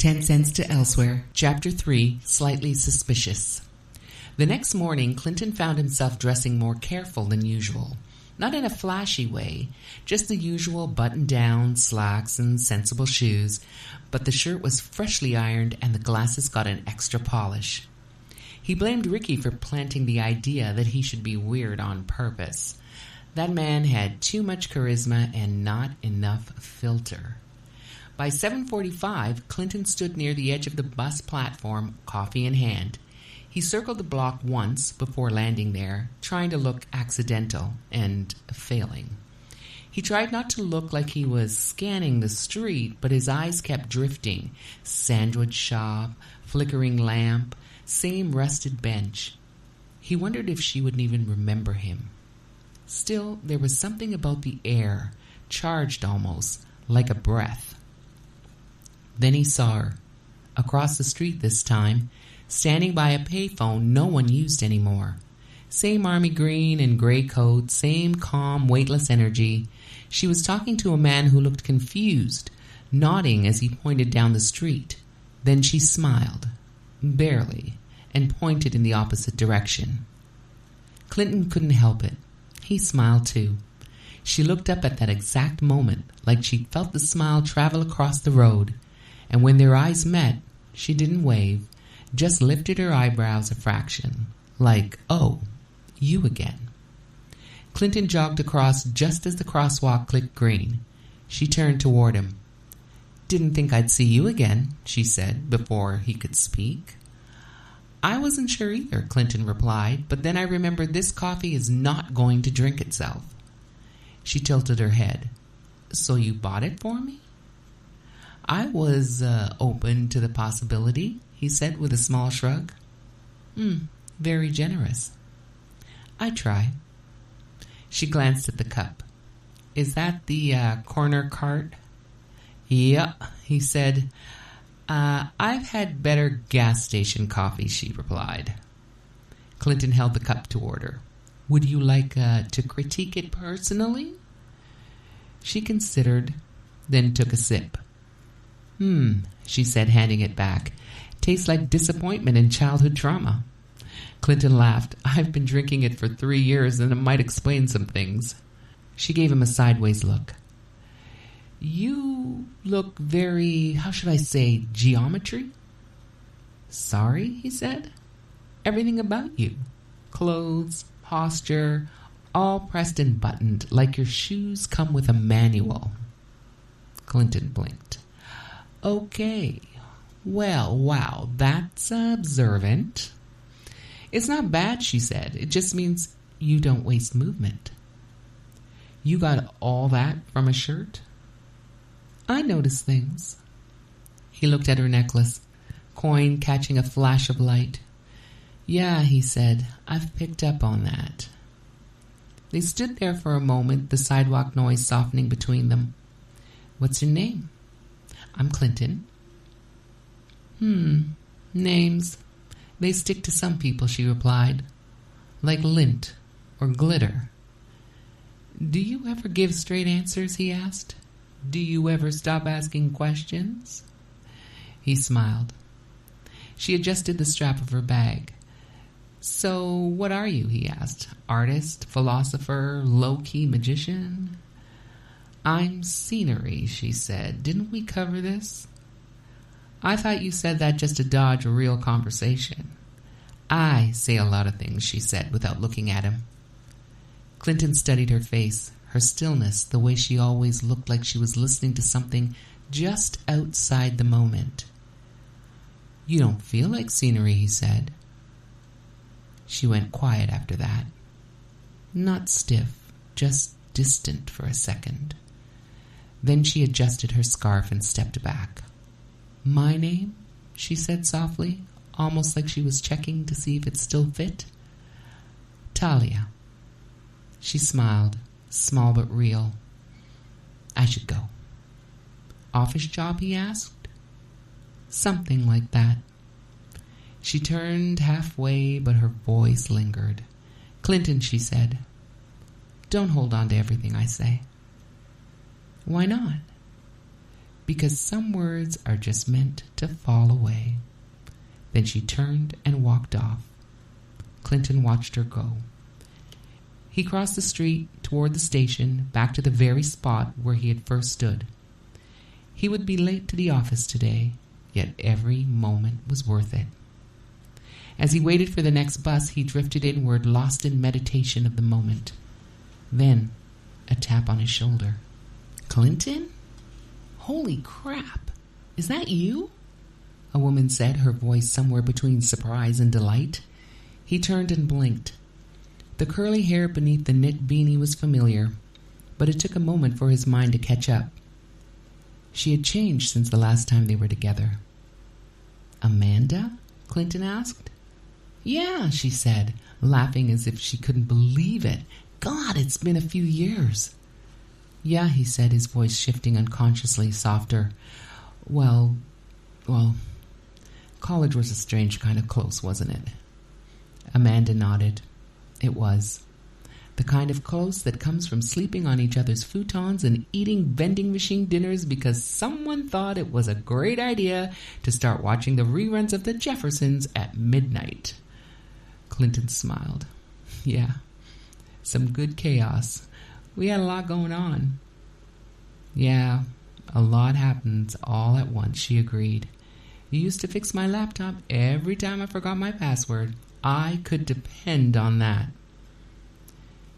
10 Cents to Elsewhere, Chapter 3, Slightly Suspicious. The next morning, Clinton found himself dressing more careful than usual. Not in a flashy way, just the usual button-down, slacks, and sensible shoes, but the shirt was freshly ironed and the glasses got an extra polish. He blamed Ricky for planting the idea that he should be weird on purpose. That man had too much charisma and not enough filter. By 7:45, Clinton stood near the edge of the bus platform, coffee in hand. He circled the block once before landing there, trying to look accidental and failing. He tried not to look like he was scanning the street, but his eyes kept drifting. Sandwich shop, flickering lamp, same rusted bench. He wondered if she wouldn't even remember him. Still, there was something about the air, charged almost, like a breath. Then he saw her, across the street this time, standing by a payphone no one used anymore. Same army green and gray coat, same calm, weightless energy. She was talking to a man who looked confused, nodding as he pointed down the street. Then she smiled, barely, and pointed in the opposite direction. Clinton couldn't help it. He smiled too. She looked up at that exact moment, like she felt the smile travel across the road. And when their eyes met, she didn't wave, just lifted her eyebrows a fraction, like, "Oh, you again." Clinton jogged across just as the crosswalk clicked green. She turned toward him. "Didn't think I'd see you again," she said, before he could speak. "I wasn't sure either," Clinton replied, "but then I remembered this coffee is not going to drink itself." She tilted her head. "So you bought it for me?" "I was open to the possibility," he said with a small shrug. Very generous." "I try." She glanced at the cup. "Is that the corner cart?" "Yeah," he said. I've had better gas station coffee," she replied. Clinton held the cup toward her. "Would you like to critique it personally?" She considered, then took a sip. She said, handing it back. "Tastes like disappointment and childhood trauma." Clinton laughed. "I've been drinking it for 3 years and it might explain some things." She gave him a sideways look. "You look very, how should I say, geometry?" "Sorry," he said. "Everything about you. Clothes, posture, all pressed and buttoned, like your shoes come with a manual." Clinton blinked. "Okay. Well, wow, that's observant." "It's not bad," she said. "It just means you don't waste movement." "You got all that from a shirt?" "I notice things." He looked at her necklace, coin catching a flash of light. "Yeah," he said, "I've picked up on that." They stood there for a moment, the sidewalk noise softening between them. "What's your name?" "I'm Clinton." Names. They stick to some people," she replied. "Like lint or glitter." "Do you ever give straight answers?" he asked. "Do you ever stop asking questions?" He smiled. She adjusted the strap of her bag. "So what are you?" he asked. "Artist, philosopher, low-key magician?" "I'm scenery," she said. "Didn't we cover this?" "I thought you said that just to dodge a real conversation." "I say a lot of things," she said, without looking at him. Clinton studied her face, her stillness, the way she always looked like she was listening to something just outside the moment. "You don't feel like scenery," he said. She went quiet after that. Not stiff, just distant for a second. Then she adjusted her scarf and stepped back. "My name?" she said softly, almost like she was checking to see if it still fit. "Talia." She smiled, small but real. "I should go." "Office job?" he asked. "Something like that." She turned halfway, but her voice lingered. "Clinton," she said, "don't hold on to everything I say." "Why not?" because some words are just meant to fall away. Then she turned and walked off. Clinton watched her go. He crossed the street toward the station, back to the very spot where he had first stood. He would be late to the office today, yet every moment was worth it. As he waited for the next bus, he drifted inward, lost in meditation of the moment. Then, a tap on his shoulder. "Clinton? Holy crap! Is that you?" a woman said, her voice somewhere between surprise and delight. He turned and blinked. The curly hair beneath the knit beanie was familiar, but it took a moment for his mind to catch up. She had changed since the last time they were together. "Amanda?" Clinton asked. "Yeah," she said, laughing as if she couldn't believe it. "God, it's been a few years." "Yeah," he said, his voice shifting unconsciously softer. Well, college was a strange kind of close, wasn't it?" Amanda nodded. It was. The kind of close that comes from sleeping on each other's futons and eating vending machine dinners because someone thought it was a great idea to start watching the reruns of The Jeffersons at midnight. Clinton smiled. "Yeah, some good chaos. We had a lot going on." "Yeah, a lot happens all at once," she agreed. "You used to fix my laptop every time I forgot my password. I could depend on that."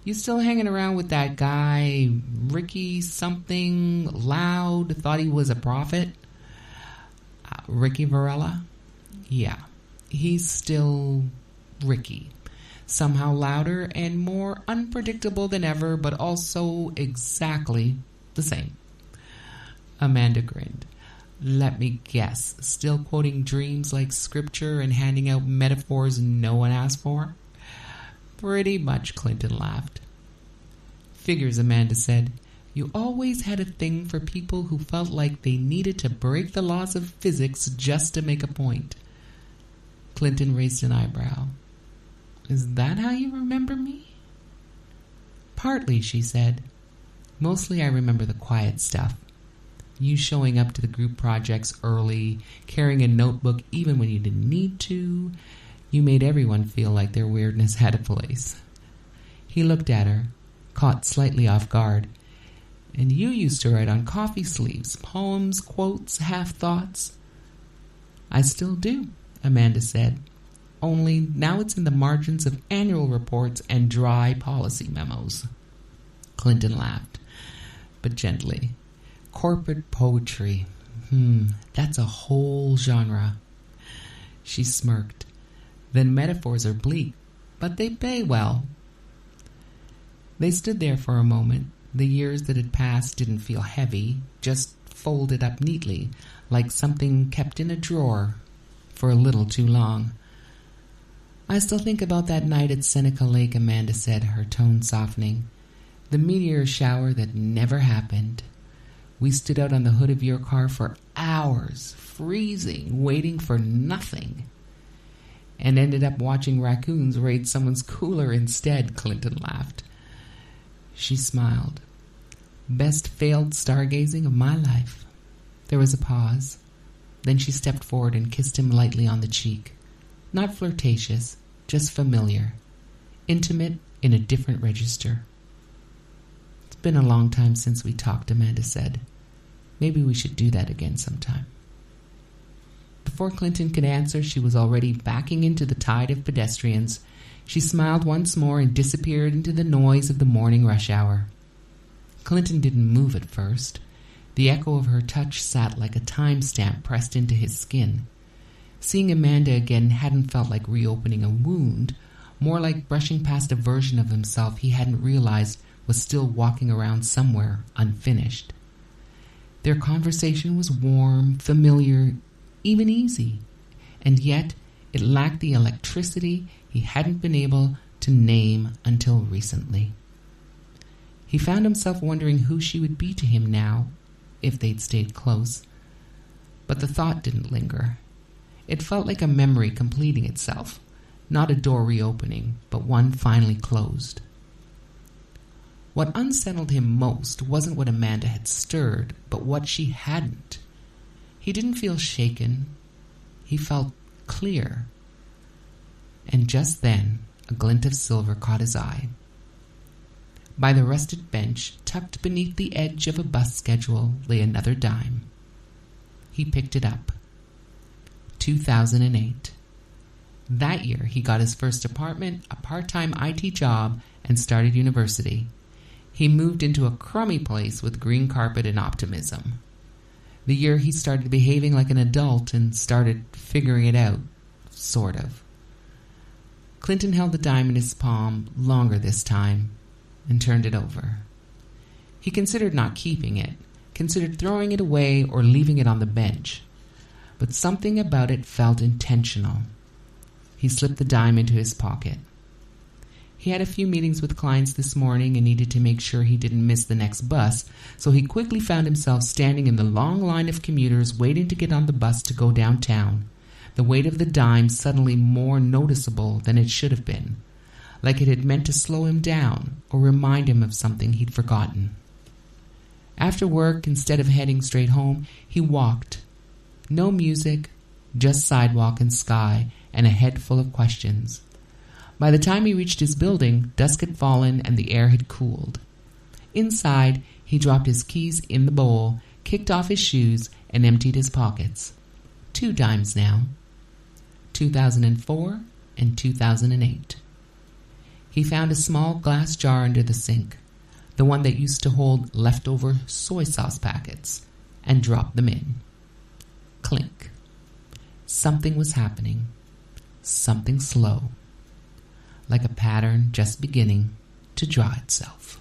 "You still hanging around with that guy, Ricky something, loud, thought he was a prophet?" "Ricky Varela?" "Yeah, he's still Ricky. Somehow louder and more unpredictable than ever, but also exactly the same." Amanda grinned. "Let me guess, still quoting dreams like scripture and handing out metaphors no one asked for?" "Pretty much," Clinton laughed. "Figures," Amanda said. "You always had a thing for people who felt like they needed to break the laws of physics just to make a point." Clinton raised an eyebrow. "Is that how you remember me?" "Partly," she said. "Mostly I remember the quiet stuff. You showing up to the group projects early, carrying a notebook even when you didn't need to. You made everyone feel like their weirdness had a place." He looked at her, caught slightly off guard. "And you used to write on coffee sleeves, poems, quotes, half-thoughts." "I still do," Amanda said. "Only now it's in the margins of annual reports and dry policy memos." Clinton laughed, but gently. "Corporate poetry. That's a whole genre." She smirked. "Then metaphors are bleak, but they pay well." They stood there for a moment. The years that had passed didn't feel heavy, just folded up neatly, like something kept in a drawer for a little too long. "I still think about that night at Seneca Lake," Amanda said, her tone softening. "The meteor shower that never happened. We stood out on the hood of your car for hours, freezing, waiting for nothing. And ended up watching raccoons raid someone's cooler instead," Clinton laughed. She smiled. "Best failed stargazing of my life." There was a pause. Then she stepped forward and kissed him lightly on the cheek. Not flirtatious, just familiar. Intimate in a different register. "It's been a long time since we talked," Amanda said. "Maybe we should do that again sometime." Before Clinton could answer, she was already backing into the tide of pedestrians. She smiled once more and disappeared into the noise of the morning rush hour. Clinton didn't move at first. The echo of her touch sat like a timestamp pressed into his skin. Seeing Amanda again hadn't felt like reopening a wound, more like brushing past a version of himself he hadn't realized was still walking around somewhere unfinished. Their conversation was warm, familiar, even easy, and yet it lacked the electricity he hadn't been able to name until recently. He found himself wondering who she would be to him now, if they'd stayed close. But the thought didn't linger. It felt like a memory completing itself, not a door reopening, but one finally closed. What unsettled him most wasn't what Amanda had stirred, but what she hadn't. He didn't feel shaken. He felt clear. And just then, a glint of silver caught his eye. By the rusted bench, tucked beneath the edge of a bus schedule, lay another dime. He picked it up. 2008. That year, he got his first apartment, a part-time IT job, and started university. He moved into a crummy place with green carpet and optimism. The year he started behaving like an adult and started figuring it out, sort of. Clinton held the dime in his palm longer this time and turned it over. He considered not keeping it, considered throwing it away or leaving it on the bench. But something about it felt intentional. He slipped the dime into his pocket. He had a few meetings with clients this morning and needed to make sure he didn't miss the next bus, so he quickly found himself standing in the long line of commuters waiting to get on the bus to go downtown, the weight of the dime suddenly more noticeable than it should have been, like it had meant to slow him down or remind him of something he'd forgotten. After work, instead of heading straight home, he walked. No music, just sidewalk and sky, and a head full of questions. By the time he reached his building, dusk had fallen and the air had cooled. Inside, he dropped his keys in the bowl, kicked off his shoes, and emptied his pockets. 2 dimes now. 2004 and 2008. He found a small glass jar under the sink, the one that used to hold leftover soy sauce packets, and dropped them in. Clink. Something was happening. Something slow. Like a pattern just beginning to draw itself.